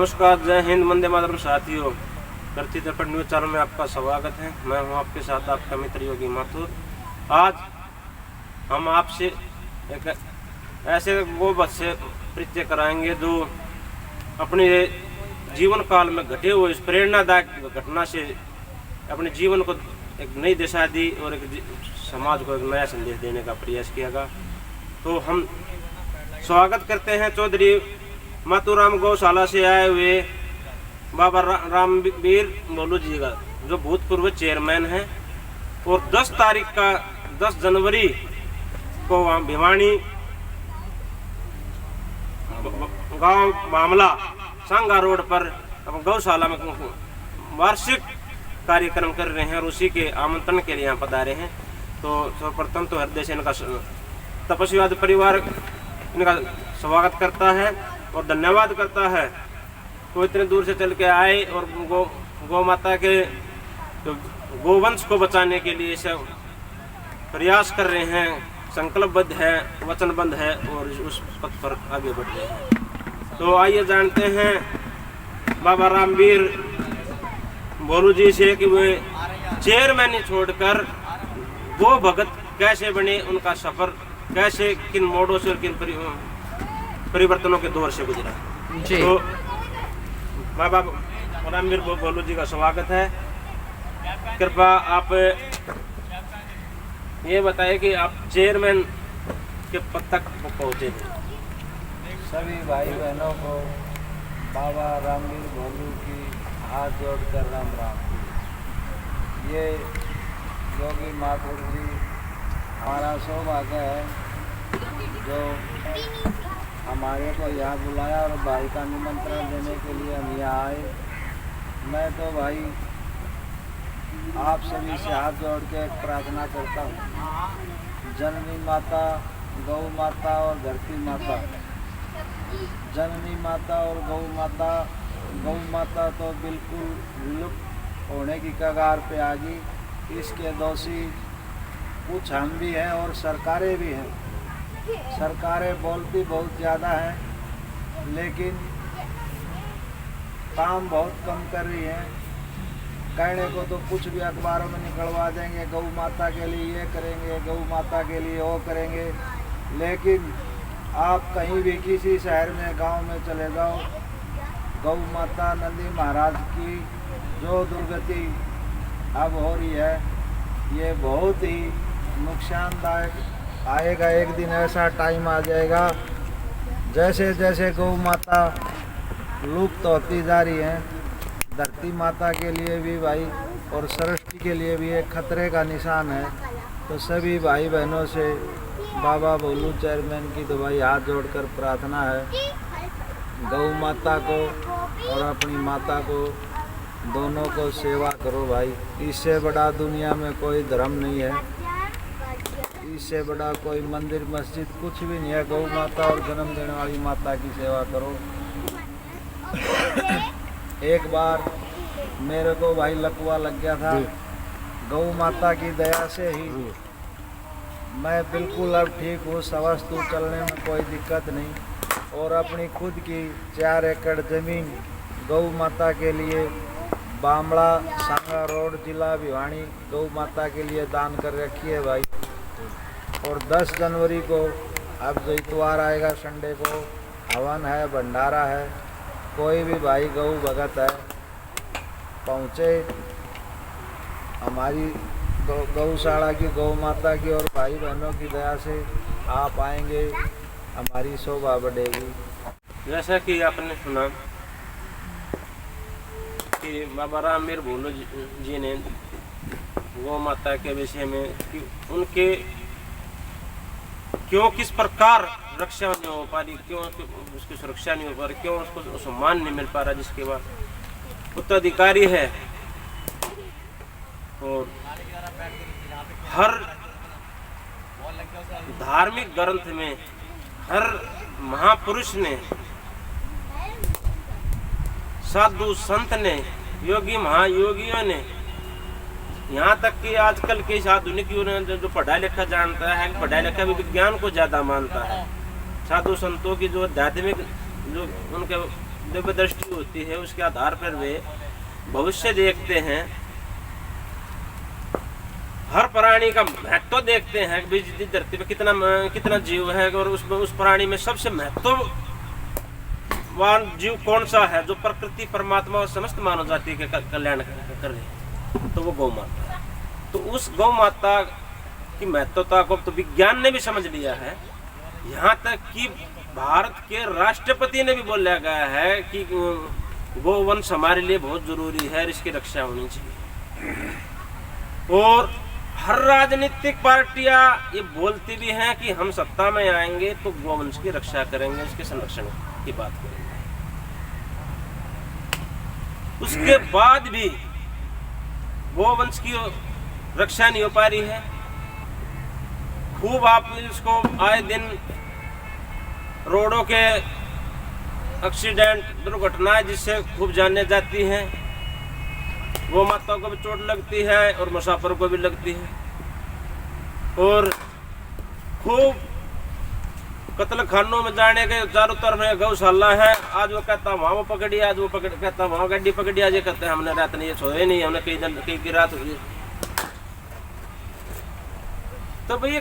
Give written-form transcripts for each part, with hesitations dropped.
नमस्कार, जय हिंद, वंदे मातरम साथियों। धरती दर्पण न्यूज चैनल में आपका स्वागत है। मैं हूं आपके साथ आपका मित्र योगी माथुर। आज हम आपसे एक ऐसे गोवध से परिचय कराएंगे जो अपने जीवन काल में घटे हुए इस प्रेरणादायक घटना से अपने जीवन को एक नई दिशा दी और एक समाज को एक नया संदेश देने का प्रयास किया। तो हम स्वागत करते हैं चौधरी मातूराम गौशाला से आए हुए बाबा रामवीर बोलू जी का, जो भूतपूर्व चेयरमैन हैं। और 10 जनवरी को वहाँ भिवानी गांव मामला सांगा रोड पर गौशाला में वार्षिक कार्यक्रम कर रहे हैं और उसी के आमंत्रण के लिए यहाँ पधारे हैं। तो सर्वप्रथम तो हृदय से इनका तपस्वीवाद परिवार इनका स्वागत करता है और धन्यवाद करता है। तो इतने दूर से चल के आए और गौ माता के गोवंश को बचाने के लिए सब प्रयास कर रहे हैं, संकल्पबद्ध है, वचनबद्ध है और उस पथ पर आगे बढ़ रहे हैं। तो आइए जानते हैं बाबा रामवीर बोलू जी से कि वे चेयरमैन छोड़कर गो भगत कैसे बने, उनका सफर कैसे किन मोड़ों से और किन परिवर्तनों के दौर से गुजरा जी। तो बाबा रामवीर बोलू जी का स्वागत है। कृपया आप ये बताएं कि आप चेयरमैन के पद तक पहुँचे थे। सभी भाई बहनों को बाबा रामवीर बोलू की हाथ जोड़कर राम राम। ये योगी माथुर जी हमारा सौभाग्य है जो हमारे को यहाँ बुलाया और भाई का निमंत्रण देने के लिए हम यहाँ आए। मैं तो भाई आप सभी से हाथ जोड़ के एक प्रार्थना करता हूँ। जननी माता, गौ माता और धरती माता। जननी माता और गौ माता तो बिल्कुल विलुप्त होने की कगार पे आ गई। इसके दोषी कुछ हम भी हैं और सरकारें भी हैं। सरकारें बोलती बहुत ज़्यादा हैं लेकिन काम बहुत कम कर रही हैं। कहने को तो कुछ भी अखबारों में निकलवा देंगे, गौ माता के लिए ये करेंगे, गौ माता के लिए वो करेंगे। लेकिन आप कहीं भी किसी शहर में, गांव में चले जाओ, गौ माता नंदी महाराज की जो दुर्गति अब हो रही है ये बहुत ही नुकसानदायक आएगा। एक दिन ऐसा टाइम आ जाएगा जैसे जैसे गौ माता लुप्त होती जा रही है, धरती माता के लिए भी भाई और सृष्टि के लिए भी एक खतरे का निशान है। तो सभी भाई बहनों से बाबा बोलू चेयरमैन की तो भाई हाथ जोड़कर प्रार्थना है, गौ माता को और अपनी माता को दोनों को सेवा करो भाई। इससे बड़ा दुनिया में कोई धर्म नहीं है, इससे बड़ा कोई मंदिर मस्जिद कुछ भी नहीं है। गौ माता और जन्म देने वाली माता की सेवा करो। एक बार मेरे को भाई लकवा लग गया था, गौ माता की दया से ही मैं बिल्कुल अब ठीक हूँ। सवस्तु चलने में कोई दिक्कत नहीं और अपनी खुद की 4 एकड़ ज़मीन गौ माता के लिए बामड़ा सांगा रोड जिला भिवानी गौ माता के लिए दान कर रखी है भाई। और 10 जनवरी को अब जो इतवार आएगा संडे को हवन है, भंडारा है। कोई भी भाई गौ भगत है पहुँचे हमारी गौशाला की, गौ माता की और भाई बहनों की दया से आप आएंगे, हमारी शोभा बढ़ेगी। जैसा कि आपने सुना कि बाबा रामवीर बोलू जी ने गौ माता के विषय में कि उनके क्यों किस प्रकार रक्षा नहीं हो पा रही, क्यों उसकी सुरक्षा नहीं हो पा रही, क्यों उसको सम्मान नहीं मिल पा रहा जिसके बाद उत्तराधिकारी है। और हर धार्मिक ग्रंथ में हर महापुरुष ने, साधु संत ने, योगी महायोगियों ने, यहाँ तक कि आजकल के इस आधुनिक युग में जो पढ़ा लिखा जानता है, पढ़ा लिखा भी विज्ञान को ज़्यादा मानता है। साधु संतों की जो आध्यात्मिक जो उनके दिव्य दृष्टि होती है, उसके आधार पर वे भविष्य देखते हैं, हर प्राणी का महत्व देखते हैं कि इस धरती पे कितना जीव है और उसमें उस प्राणी में सबसे महत्ववान जीव कौन सा है जो प्रकृति परमात्मा और समस्त मानव जाति के कल्याण कर रहे हैं, तो वो गौ माता है। तो उस गौ माता की महत्वता को तो विज्ञान ने भी समझ लिया है, यहाँ तक कि भारत के राष्ट्रपति ने भी बोला गया है कि गोवंश हमारे लिए बहुत जरूरी है, इसकी रक्षा होनी चाहिए। और हर राजनीतिक पार्टियां ये बोलती भी हैं कि हम सत्ता में आएंगे तो गोवंश की रक्षा करेंगे, उसके संरक्षण की बात करेंगे। उसके बाद भी गोवंश की रक्षा नहीं हो पा रही है। खूब आप इसको आए दिन रोडों के एक्सीडेंट, दुर्घटनाएं जिससे खूब जाने जाती हैं, गौ माताओं को भी चोट लगती है और मुसाफिर को भी लगती है। और खूब कत्ल खानों में जाने के चारों तरफ गौशाला है, आज वो कहता वहाँ वो पकड़ी, आज वो कहता वहाँ गड्डी पकड़ी, आज ये कहते हैं हमने रात नहीं सोए नहीं, हमने कई की रात हुई। तो भैया,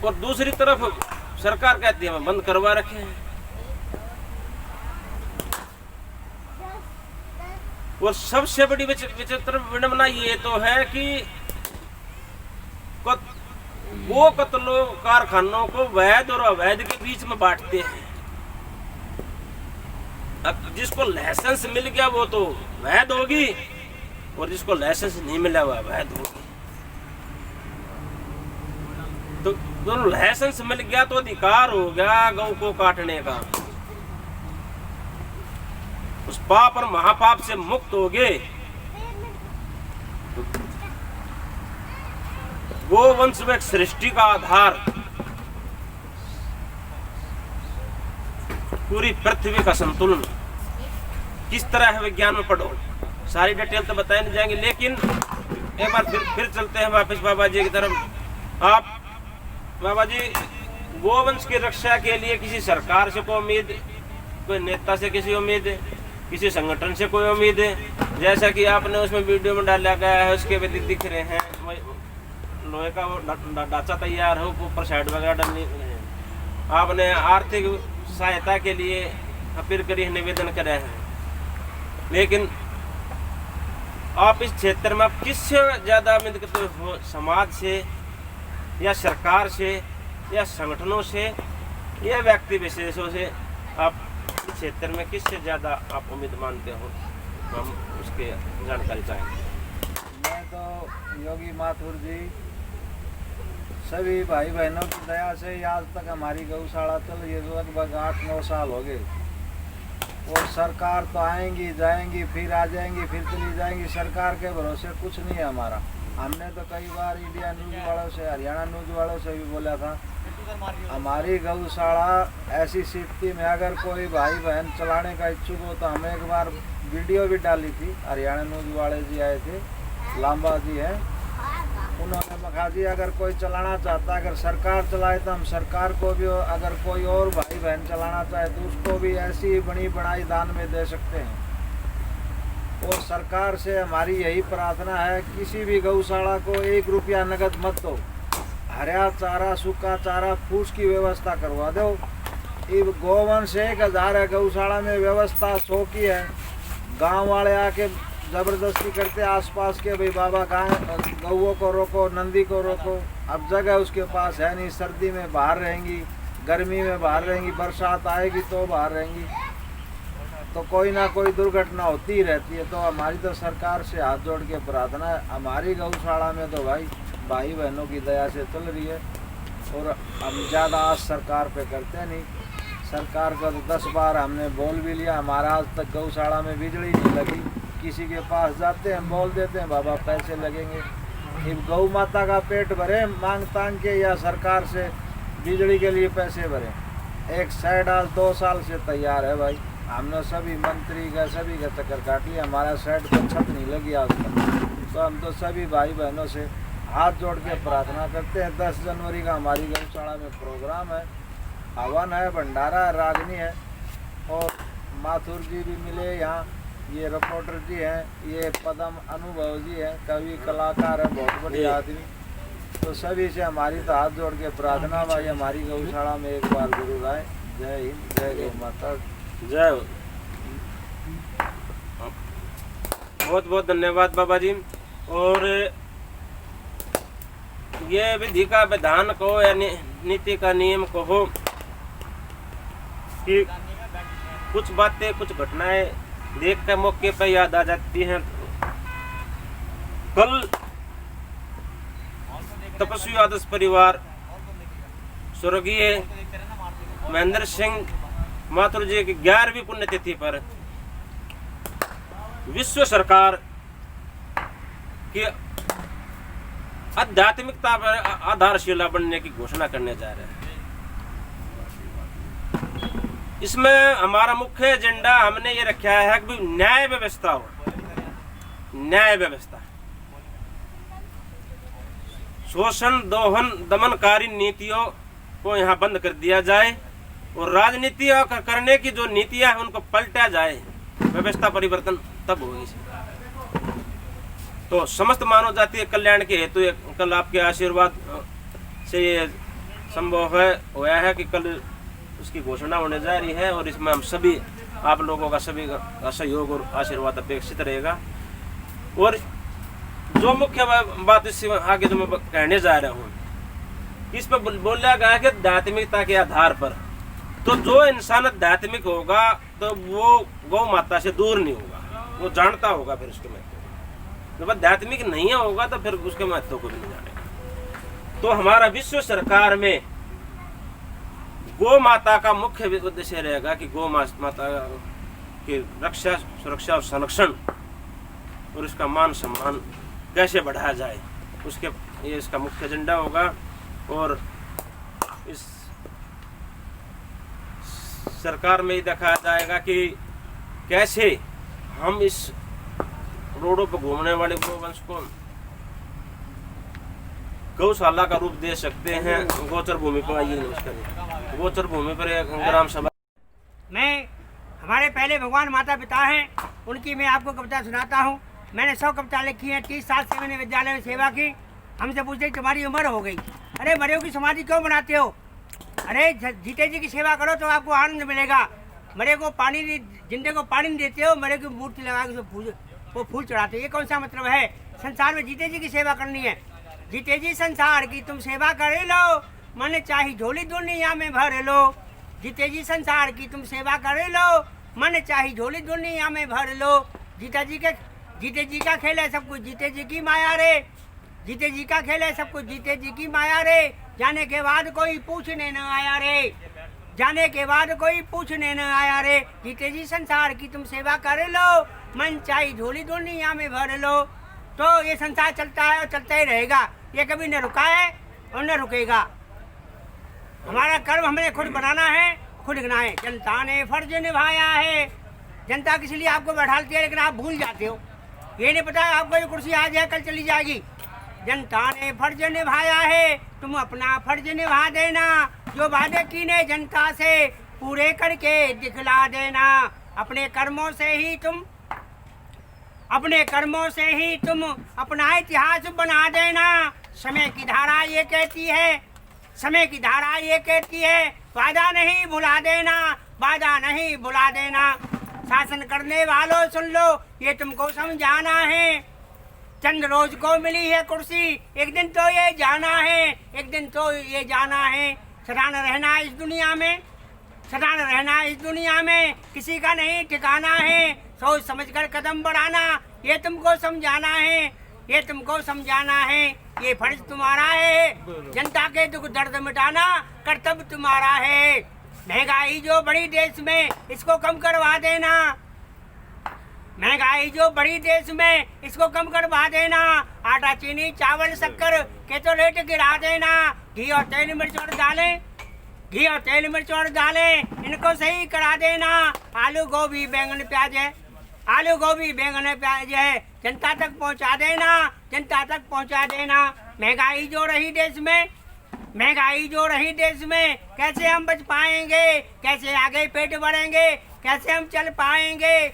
और दूसरी तरफ सरकार कहती है हम बंद करवा रखे हैं। और सबसे बड़ी विचित्र विडंबना ये तो है कि वो कत्लों कारखानों को वैध और अवैध के बीच में बांटते हैं। अब जिसको लाइसेंस मिल गया वो तो वैध होगी और जिसको लाइसेंस नहीं मिला वो अवैध होगी। तो दोनों लाइसेंस मिल गया तो अधिकार हो गया गौ को काटने का, उस पाप और महापाप से मुक्त हो गए। गोवंश में सृष्टि का आधार, पूरी पृथ्वी का संतुलन किस तरह है विज्ञान में पढ़ो, सारी डिटेल तो बताए नहीं जाएंगे। लेकिन एक बार फिर चलते हैं वापस बाबा जी की तरफ। आप बाबा जी, गोवंश की रक्षा के लिए किसी सरकार से कोई उम्मीद, कोई नेता से किसी उम्मीद, किसी संगठन से कोई उम्मीद है? जैसा कि आपने उसमें वीडियो में डाला गया है, उसके भी दिख रहे हैं लोहे का वो ढांचा तैयार हो, ऊपर साइड वगैरह डालनी है। आपने आर्थिक सहायता के लिए अपील करी है, निवेदन करे हैं, लेकिन आप इस क्षेत्र में आप किससे ज़्यादा उम्मीद करते हो? समाज से या सरकार से या संगठनों से या व्यक्ति विशेषों से? आप इस क्षेत्र में किससे ज़्यादा आप उम्मीद मानते हो? हम उसके जानकारी चाहेंगे। मैं तो योगी माथुर जी, सभी भाई बहनों की दया से आज तक हमारी गौशाला चल रही है, लगभग 8-9 साल हो गए। और सरकार तो आएंगी जाएंगी, फिर आ जाएंगी, फिर चली जाएंगी, सरकार के भरोसे कुछ नहीं है हमारा। हमने तो कई बार इंडिया न्यूज़ वालों से, हरियाणा न्यूज़ वालों से भी बोला था, हमारी गौशाला ऐसी स्थिति में अगर कोई भाई बहन चलाने का इच्छुक हो तो हमें एक बार वीडियो भी डाली थी, हरियाणा न्यूज़ वाले जी आए थे, लांबा जी हैं, उन्होंने बता दिया अगर कोई चलाना चाहता है, अगर सरकार चलाए तो हम सरकार को भी, अगर कोई और भाई बहन चलाना चाहे तो उसको भी ऐसी बनी बनाई दान में दे सकते हैं। और सरकार से हमारी यही प्रार्थना है, किसी भी गौशाला को 1 रुपया नगद मत दो, हरा चारा, सूखा चारा, फूस की व्यवस्था करवा दो। ये गोवंश 1000 है, गौशाला में व्यवस्था 100 की है। गांव वाले आके ज़बरदस्ती करते आसपास के, भाई बाबा गौओं को रोको, नंदी को रोको। अब जगह उसके पास है नहीं, सर्दी में बाहर रहेंगी, गर्मी में बाहर रहेंगी, बरसात आएगी तो बाहर रहेंगी, तो कोई ना कोई दुर्घटना होती ही रहती है। तो हमारी तो सरकार से हाथ जोड़ के प्रार्थना है, हमारी गौशाला में तो भाई बहनों की दया से चल रही है। और हम ज़्यादा आज सरकार पे करते नहीं, सरकार का तो 10 बार हमने बोल भी लिया, हमारा आज तक गौशाला में बिजली नहीं लगी। किसी के पास जाते हैं, बोल देते हैं बाबा पैसे लगेंगे, गौ माता का पेट भरे मांग तांग के या सरकार से बिजली के लिए पैसे भरे। एक साइड आज 2 साल से तैयार है भाई, हमने सभी मंत्री का सभी का चक्कर काट लिया, हमारा साइड को छत नहीं लगी आज तक। तो हम तो सभी भाई बहनों से हाथ जोड़ के प्रार्थना करते हैं। 10 जनवरी का हमारी गौशाला में प्रोग्राम है, हवन है, भंडारा है, रागनी है, और माथुर जी भी मिले यहाँ, ये रिपोर्टर जी हैं, ये पदम अनुभव जी हैं, कवि कलाकार हैं, बहुत बढ़िया आदमी। तो सभी से हमारी तो हाथ जोड़ के प्रार्थना, भाई हमारी गौशाला में एक बार जरूर आए। जय हिंद, जय गौ माता, जय हो। बहुत बहुत धन्यवाद बाबा जी। और ये विधि का विधान कहो या नीति का नियम कहो कि कुछ बातें कुछ घटनाएं देख कर मौके पर याद आ जाती हैं। कल तपस्वी आदर्श परिवार स्वर्गीय महेंद्र सिंह माथुर जी की 11वीं पुण्यतिथि पर विश्व सरकार की आध्यात्मिकता पर आधारशिला बनने की घोषणा करने जा रहे हैं। इसमें हमारा मुख्य एजेंडा हमने ये रखा है कि न्याय व्यवस्था हो, न्याय व्यवस्था, शोषण दोहन दमनकारी नीतियों को यहाँ बंद कर दिया जाए और राजनीति करने की जो नीतियां हैं उनको पलटा जाए। व्यवस्था परिवर्तन तब होगी। तो समस्त मानव जातीय कल्याण के हेतु कल आपके आशीर्वाद से ये संभव हुआ है कि कल उसकी घोषणा होने जा रही है और इसमें हम सभी आप लोगों का सभी का सहयोग और आशीर्वाद अपेक्षित रहेगा। और जो मुख्य बात इससे आगे जो मैं कहने जा रहा हूँ, इस पर बोला गया कि आध्यात्मिकता के आधार पर, तो जो इंसान आध्यात्मिक होगा तो वो गौ माता से दूर नहीं होगा, वो जानता होगा फिर उसके महत्व। जब आध्यात्मिक नहीं होगा तो फिर उसके महत्व को भी नहीं जानेगा। तो हमारा विश्व सरकार में गौ माता का मुख्य उद्देश्य रहेगा कि गौ माता की रक्षा, सुरक्षा और संरक्षण और इसका मान सम्मान कैसे बढ़ाया जाए, उसके ये इसका मुख्य एजेंडा होगा। और इस सरकार में ही दिखाया जाएगा कि कैसे हम इस रोडों पर घूमने वाले गोवंश को गौशाला का रूप दे सकते हैं। गोचर भूमि पर आइए, नमस्कार। गोचर भूमि पर एक ग्राम सभा। मैं हमारे पहले भगवान माता पिता हैं, उनकी मैं आपको कविता सुनाता हूँ। मैंने 100 कविता लिखी है। 30 साल से मैंने विद्यालय में सेवा की। हमसे पूछते तुम्हारी उम्र हो गई, अरे मरे की समाधि क्यों बनाते हो? अरे जीते जी की सेवा करो तो आपको आनंद मिलेगा। मरे को पानी, जिंदे को पानी नहीं देते हो, मरे की मूर्ति लगा के वो फूल चढ़ाते हो। ये कौन सा मतलब है? संसार में जीते जी की सेवा करनी है। जीते जी संसार की तुम सेवा करे लो, मन चाही झोली दुनिया में भर लो। जीते जी संसार की तुम सेवा करे लो, मन चाही झोली दुनिया में भर लो। जीते जी का खेल है, सब कुछ जीते जी की माया रे। जीते जी का खेल है, सब कुछ जीते जी की माया रे। जाने के बाद कोई पूछने न आया रे, जाने के बाद कोई पूछने न आया रे। जीते जी संसार की तुम सेवा कर लो, मन चाही झोली दुनिया में भर लो। तो ये संसार चलता है और चलता ही रहेगा। ये कभी न रुका है और न रुकेगा। हमारा कर्म हमने खुद बनाना है, खुद लिखना है। जनता ने फर्ज निभाया है। जनता किसी लिए आपको बैठाती है, लेकिन आप भूल जाते हो। ये नहीं पता आपको ये कुर्सी आज है कल चली जाएगी। जनता ने फर्ज निभाया है, तुम अपना फर्ज निभा देना। जो वादे कीने जनता से पूरे करके दिखला देना। अपने कर्मों से ही तुम अपना इतिहास बना देना। समय की धारा ये कहती है, समय की धारा ये कहती है, वादा नहीं भुला देना, वादा नहीं भुला देना। शासन करने वालों सुन लो, ये तुमको समझाना है। चंद रोज को मिली है कुर्सी, एक दिन तो ये जाना है, एक दिन तो ये जाना है। सदा न रहना इस दुनिया में, सदा न रहना इस दुनिया में, किसी का नहीं ठिकाना है। सोच समझकर कदम बढ़ाना, ये तुमको समझाना है, ये तुमको समझाना है। ये फर्ज तुम्हारा है, जनता के दुख दर्द मिटाना कर्तव्य तुम्हारा है। महंगाई जो बड़ी देश में, इसको कम करवा देना। महंगाई जो बड़ी देश में, इसको कम करवा देना। आटा चीनी चावल शक्कर के तो रेट गिरा देना। घी और तेल मिर्च और दालें, घी और तेल मिर्च और दालें, इनको सही करा देना। आलू गोभी बैंगन प्याज है, आलू गोभी बैंगन प्याज है, जनता तक पहुंचा देना, जनता तक पहुंचा देना। महंगाई जो रही देश में, महंगाई जो रही देश में, कैसे हम बच पाएंगे, कैसे आगे पेट भरेंगे, कैसे हम चल पाएंगे।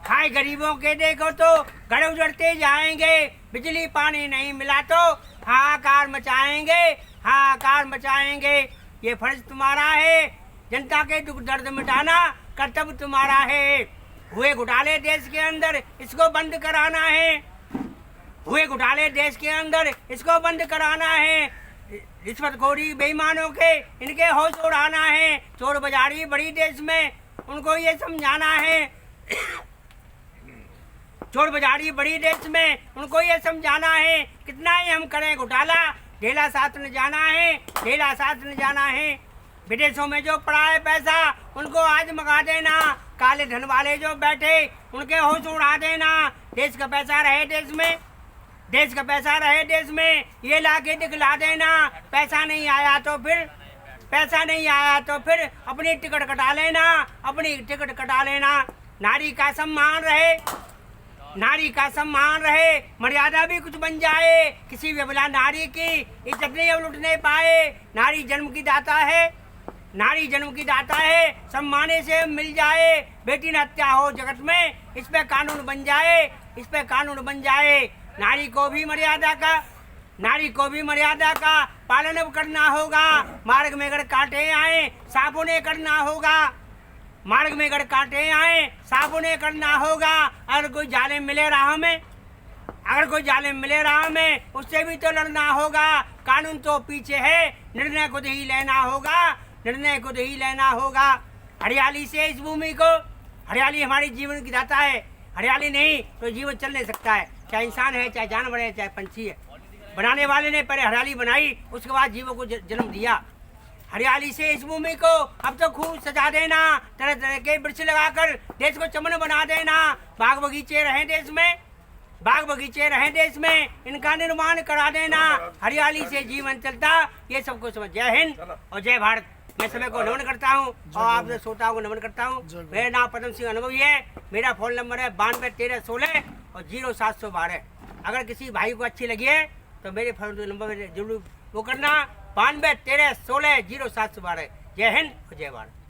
खाए गरीबों के देखो तो घर उजड़ते जाएंगे, बिजली पानी नहीं मिला तो हाहाकार मचाएंगे, हाहाकार मचाएंगे। ये फर्ज तुम्हारा है, जनता के दुख दर्द मिटाना कर्तव्य तुम्हारा है। हुए घोटाले देश के अंदर, इसको बंद कराना है। हुए घोटाले देश के अंदर, इसको बंद कराना है। रिश्वतखोरी बेईमानों के, इनके होश उड़ाना है। चोर बाजारी बड़ी देश में, उनको ये समझाना है। चोर बाजारी बड़ी देश में, उनको ये समझाना है। कितना ही हम करें घोटाला, ढेला साथ न जाना है, ढेला साथ न जाना है। विदेशों में जो पड़ा है पैसा, उनको आज मंगा देना। काले धन वाले जो बैठे, उनके होश उड़ा देना। देश का पैसा रहे देश में, देश का पैसा रहे देश में, ये लाके दिखला देना। पैसा नहीं आया तो फिर, पैसा नहीं आया तो फिर अपनी टिकट कटा लेना, अपनी टिकट कटा लेना। नारी का सम्मान रहे, नारी का सम्मान रहे, मर्यादा भी कुछ बन जाए। किसी भी अबला नारी की इज्जत नहीं अब लुटने पाए। नारी जन्म की दाता है, नारी जन्म की दाता है, सम्माने से मिल जाए। बेटी न हत्या हो जगत में, इस पे कानून बन जाए, इस पे कानून बन जाए। नारी को भी मर्यादा का, नारी को भी मर्यादा का पालन अब करना होगा। मार्ग में अगर कांटे आए, सांपों ने करना होगा। मार्ग में अगर कांटे आए, सांपों ने करना होगा। अगर कोई जालिम मिले राह में, अगर कोई जालिम मिले राह में, उससे भी तो लड़ना होगा। कानून तो पीछे है, निर्णय खुद ही लेना होगा, निर्णय खुद ही लेना होगा। हरियाली से इस भूमि को, हरियाली हमारी जीवन की दाता है। हरियाली नहीं तो जीवन चल नहीं सकता है। चाहे इंसान है, चाहे जानवर है, चाहे पंछी है। बनाने वाले ने पहले हरियाली बनाई, उसके बाद जीवों को जन्म दिया। हरियाली से इस भूमि को अब तो खूब सजा देना। तरह तरह के वृक्ष लगाकर देश को चमन बना देना। बाग बगीचे रहें देश में, बाग बगीचे रहें देश में, इनका निर्माण करा देना। हरियाली से जीवन चलता, ये सबको समझ। जय हिंद और जय भारत। मैं समय को नमन करता हूँ और आप श्रोताओं को नमन करता हूँ। मेरा नाम पदम सिंह अनुभवी है। मेरा फोन नंबर है 921316 और 0712। अगर किसी भाई को अच्छी लगी है तो मेरे फोन नंबर में जरूर वो करना 921316 0712। जय हिंद और जय भारत।